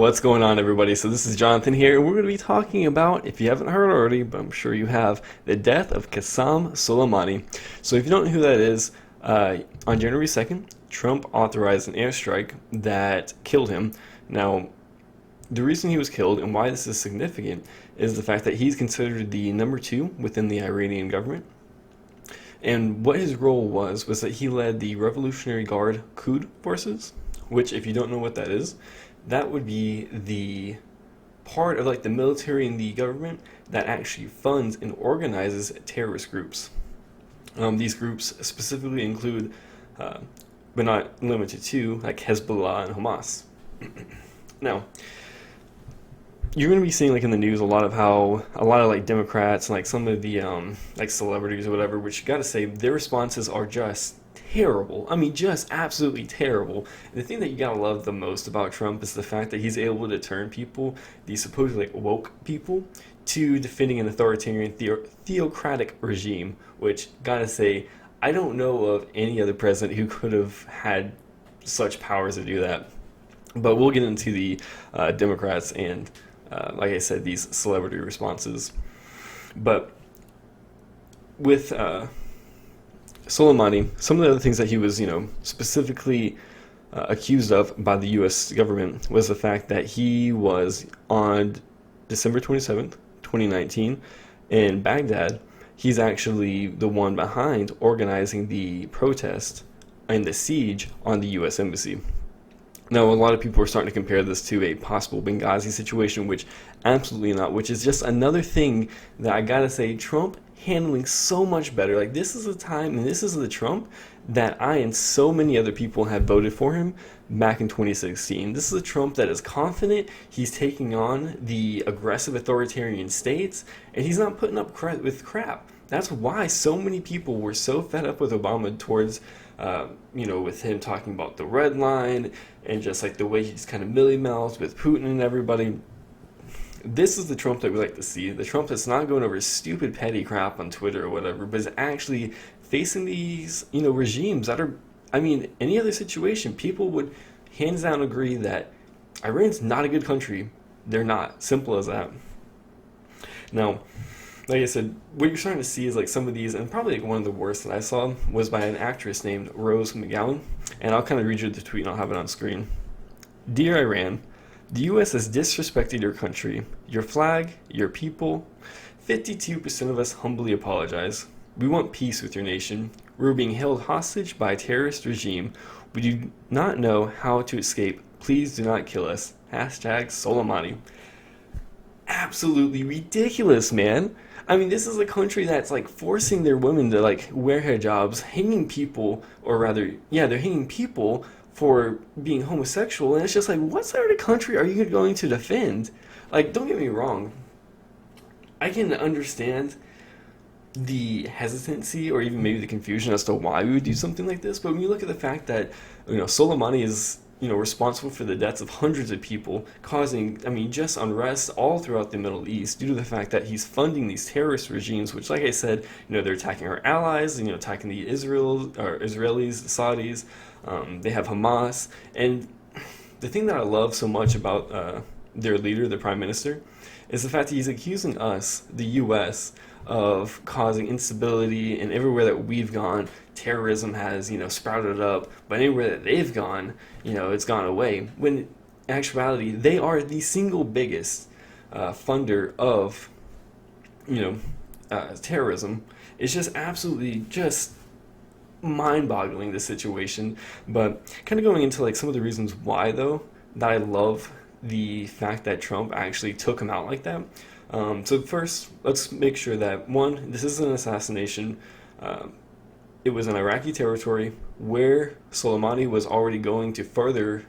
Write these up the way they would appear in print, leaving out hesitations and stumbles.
What's going on, everybody? So this is Jonathan here, and we're going to be talking about, if you haven't heard already, but I'm sure you have, the death of Qasem Soleimani. So if you don't know who that is, on January 2nd, Trump authorized an airstrike that killed him. Now, the reason he was killed and why this is significant is the fact that he's considered the number two within the Iranian government. And what his role was that he led the Revolutionary Guard Quds forces, which, if you don't know what that is, that would be the part of like the military and the government that actually funds and organizes terrorist groups. These groups specifically include, but not limited to, like Hezbollah and Hamas. Now, you're going to be seeing like in the news a lot of how a lot of like Democrats and like some of the like celebrities or whatever, which you got to say their responses are just terrible. I mean, just absolutely terrible. And the thing that you gotta love the most about Trump is the fact that he's able to turn people, these supposedly like woke people, to defending an authoritarian theocratic regime. Which, gotta say, I don't know of any other president who could have had such powers to do that. But we'll get into the Democrats and, like I said, these celebrity responses. But with Soleimani, some of the other things that he was, specifically accused of by the U.S. government was the fact that he was on December 27th, 2019, in Baghdad. He's actually the one behind organizing the protest and the siege on the U.S. embassy. Now, a lot of people are starting to compare this to a possible Benghazi situation, which absolutely not, which is just another thing that I gotta say, Trump handling so much better. Like, this is a time, and this is the Trump that I and so many other people have voted for him back in 2016. This is a Trump that is confident, he's taking on the aggressive authoritarian states, and he's not putting up with crap. That's why so many people were so fed up with Obama towards, with him talking about the red line and just like the way he's kind of mealy-mouthed with Putin and everybody. This is the Trump that we like to see. The Trump that's not going over stupid petty crap on Twitter or whatever, but is actually facing these, regimes that are, any other situation, people would hands down agree that Iran's not a good country. They're not. Simple as that. Now, like I said, what you're starting to see is like some of these, and probably like one of the worst that I saw was by an actress named Rose McGowan, and I'll kind of read you the tweet and I'll have it on screen. Dear Iran, the U.S. has disrespected your country, your flag, your people. 52% of us humbly apologize. We want peace with your nation. We're being held hostage by a terrorist regime. We do not know how to escape. Please do not kill us. Hashtag Soleimani. Absolutely ridiculous, man. This is a country that's like forcing their women to like wear hijabs, hanging people, or rather, yeah, they're hanging people for being homosexual, and it's just like, what side of the country are you going to defend? Like, don't get me wrong, I can understand the hesitancy or even maybe the confusion as to why we would do something like this, but when you look at the fact that, Soleimani is, responsible for the deaths of hundreds of people, causing, just unrest all throughout the Middle East due to the fact that he's funding these terrorist regimes, which, like I said, they're attacking our allies, attacking the Israelis, the Saudis, they have Hamas, and the thing that I love so much about their leader, the prime minister, is the fact that he's accusing us, the U.S., of causing instability, and everywhere that we've gone, terrorism has, sprouted up, but anywhere that they've gone, it's gone away. When in actuality, they are the single biggest funder of, terrorism. It's just absolutely just mind-boggling, this situation. But kind of going into like some of the reasons why, though, that I love the fact that Trump actually took him out like that. So first, let's make sure that, one, this isn't an assassination. It was in Iraqi territory where Soleimani was already going to further,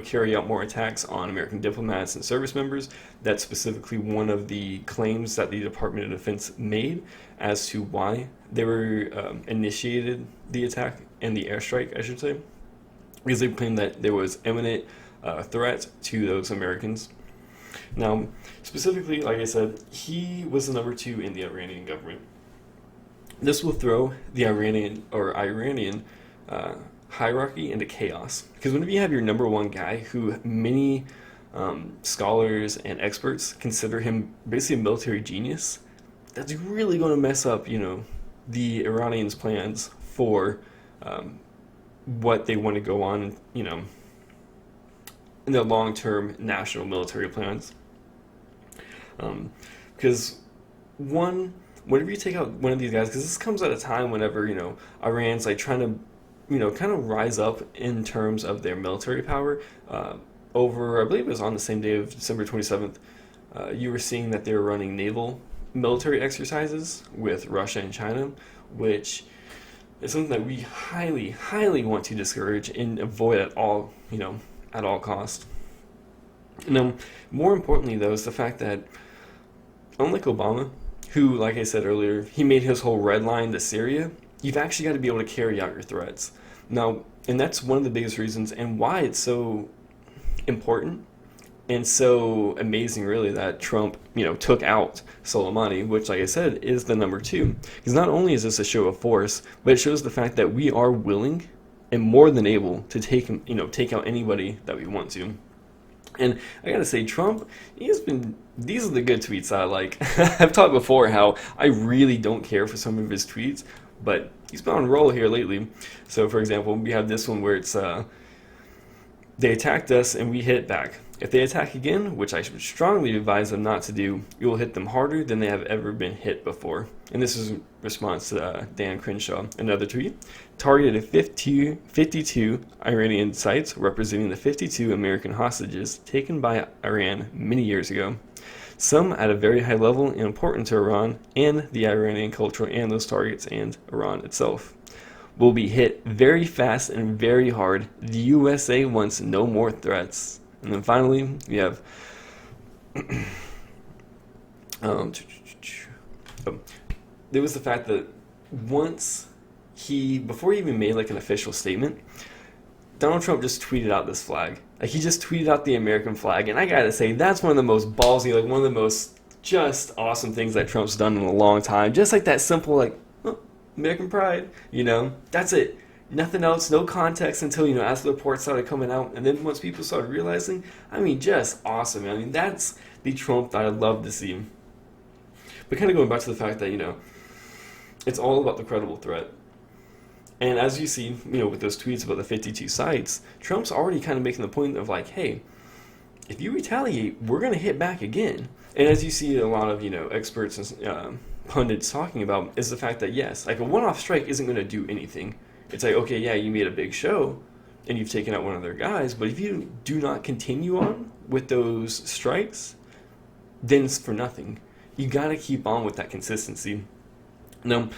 carry out more attacks on American diplomats and service members. That's specifically one of the claims that the Department of Defense made as to why they were initiated the attack and the airstrike, I should say, because they claimed that there was imminent threat to those Americans. Now, specifically, like I said, he was the number two in the Iranian government. This will throw the Iranian hierarchy into chaos. Because whenever you have your number one guy who many scholars and experts consider him basically a military genius, that's really going to mess up, the Iranians' plans for what they want to go on, in their long-term national military plans. Because whenever you take out one of these guys, because this comes at a time whenever, Iran's like trying to, kind of rise up in terms of their military power. Over, I believe it was on the same day of December 27th, you were seeing that they were running naval military exercises with Russia and China, which is something that we highly, highly want to discourage and avoid at all, at all costs. Now, more importantly, though, is the fact that unlike Obama, who, like I said earlier, he made his whole red line to Syria, you've actually got to be able to carry out your threats. Now, and that's one of the biggest reasons and why it's so important and so amazing, really, that Trump, took out Soleimani, which, like I said, is the number two. Because not only is this a show of force, but it shows the fact that we are willing and more than able to take out anybody that we want to. And I gotta say, Trump, these are the good tweets I like. I've talked before how I really don't care for some of his tweets, but he's been on a roll here lately. So, for example, we have this one where it's, they attacked us and we hit back. If they attack again, which I should strongly advise them not to do, you will hit them harder than they have ever been hit before. And this is in response to Dan Crenshaw. Another tweet, targeted 52 Iranian sites representing the 52 American hostages taken by Iran many years ago. Some at a very high level and important to Iran and the Iranian culture and those targets and Iran itself. Will be hit very fast and very hard. The USA wants no more threats. And then finally, we have there was the fact that before he even made like an official statement, Donald Trump just tweeted out this flag. Like, he just tweeted out the American flag, and I gotta say, that's one of the most ballsy, like one of the most just awesome things that Trump's done in a long time. Just like that simple, like, oh, American pride, that's it. Nothing else, no context until, as the reports started coming out. And then once people started realizing, just awesome. That's the Trump that I'd love to see. But kind of going back to the fact that, it's all about the credible threat. And as you see, with those tweets about the 52 sites, Trump's already kind of making the point of like, hey, if you retaliate, we're going to hit back again. And as you see a lot of, experts and pundits talking about, is the fact that, yes, like a one-off strike isn't going to do anything. It's like, okay, yeah, you made a big show and you've taken out one of their guys, but if you do not continue on with those strikes, then it's for nothing. You got to keep on with that consistency. Now,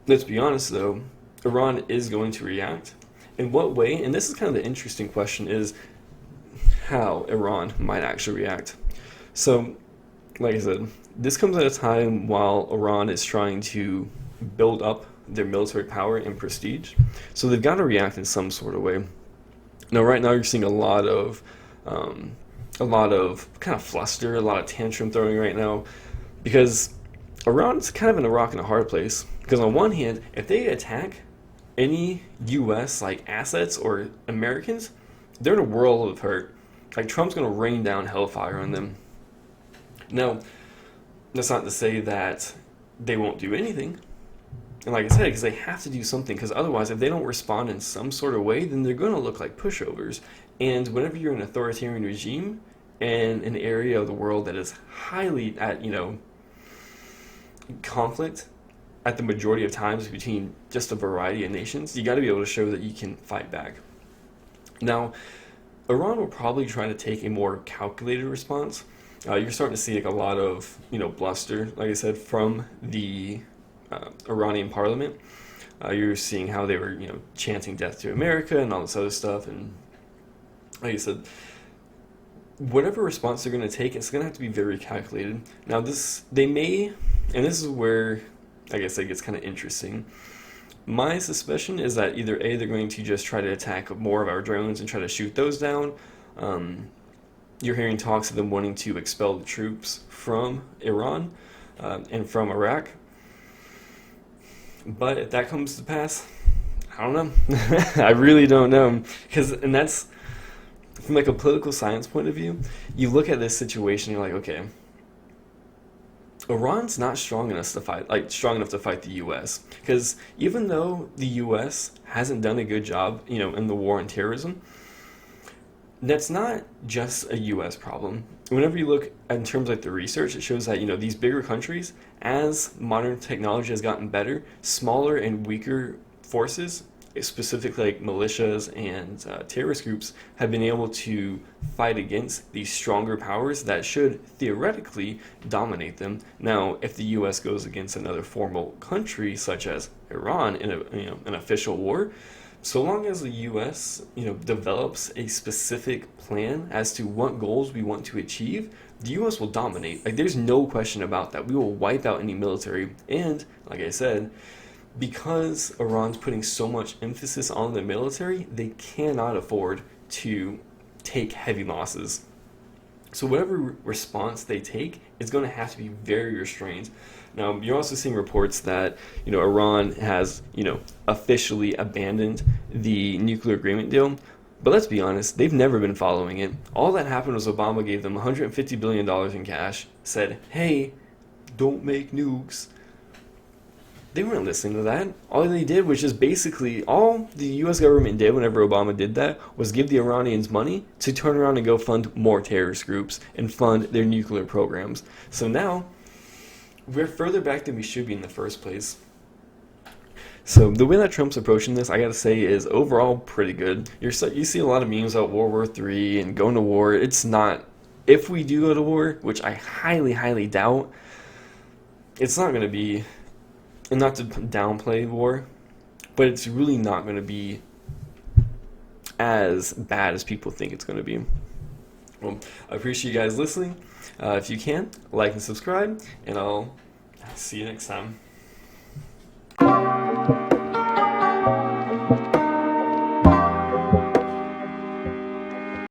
let's be honest though, Iran is going to react. In what way? And this is kind of the interesting question, is how Iran might actually react. So, like I said, this comes at a time while Iran is trying to build up their military power and prestige. So they've got to react in some sort of way. Now, right now you're seeing a lot of kind of fluster, a lot of tantrum throwing right now, because Iran's kind of in a rock and a hard place. Because on one hand, if they attack any U.S. like assets or Americans, they're in a world of hurt. Like, Trump's going to rain down hellfire on them. Now, that's not to say that they won't do anything. And like I said, because they have to do something, because otherwise, if they don't respond in some sort of way, then they're going to look like pushovers. And whenever you're an authoritarian regime in an area of the world that is highly at, conflict at the majority of times between just a variety of nations, you got to be able to show that you can fight back. Now, Iran will probably try to take a more calculated response. You're starting to see like a lot of, bluster, like I said, from the Iranian parliament. You're seeing how they were, chanting death to America and all this other stuff. And like I said, whatever response they're going to take, it's going to have to be very calculated. Now, they may, and this is where I guess it gets kind of interesting. My suspicion is that either A, they're going to just try to attack more of our drones and try to shoot those down. You're hearing talks of them wanting to expel the troops from Iran and from Iraq. But if that comes to pass, I don't know. I really don't know. from like a political science point of view, you look at this situation, you're like, okay, Iran's not strong enough to fight the U.S. Because even though the U.S. hasn't done a good job, in the war on terrorism, that's not just a U.S. problem. Whenever you look in terms of like the research, it shows that these bigger countries, as modern technology has gotten better, smaller and weaker forces, specifically like militias and terrorist groups, have been able to fight against these stronger powers that should theoretically dominate them. Now, if the U.S. goes against another formal country such as Iran in an official war, so long as the U.S. develops a specific plan as to what goals we want to achieve, the U.S. will dominate. Like, there's no question about that. We will wipe out any military. And like I said, because Iran's putting so much emphasis on the military, they cannot afford to take heavy losses. So whatever response they take is going to have to be very restrained. Now, you're also seeing reports that, Iran has, officially abandoned the nuclear agreement deal. But let's be honest, they've never been following it. All that happened was Obama gave them $150 billion in cash, said, hey, don't make nukes. They weren't listening to that. All they did was just basically, all the U.S. government did whenever Obama did that was give the Iranians money to turn around and go fund more terrorist groups and fund their nuclear programs. So now, we're further back than we should be in the first place. So the way that Trump's approaching this, I gotta say, is overall pretty good. You see a lot of memes about World War III and going to war. It's not, if we do go to war, which I highly, highly doubt, it's not going to be, and not to downplay war, but it's really not going to be as bad as people think it's going to be. Well, I appreciate you guys listening. If you can, like and subscribe, and I'll see you next time.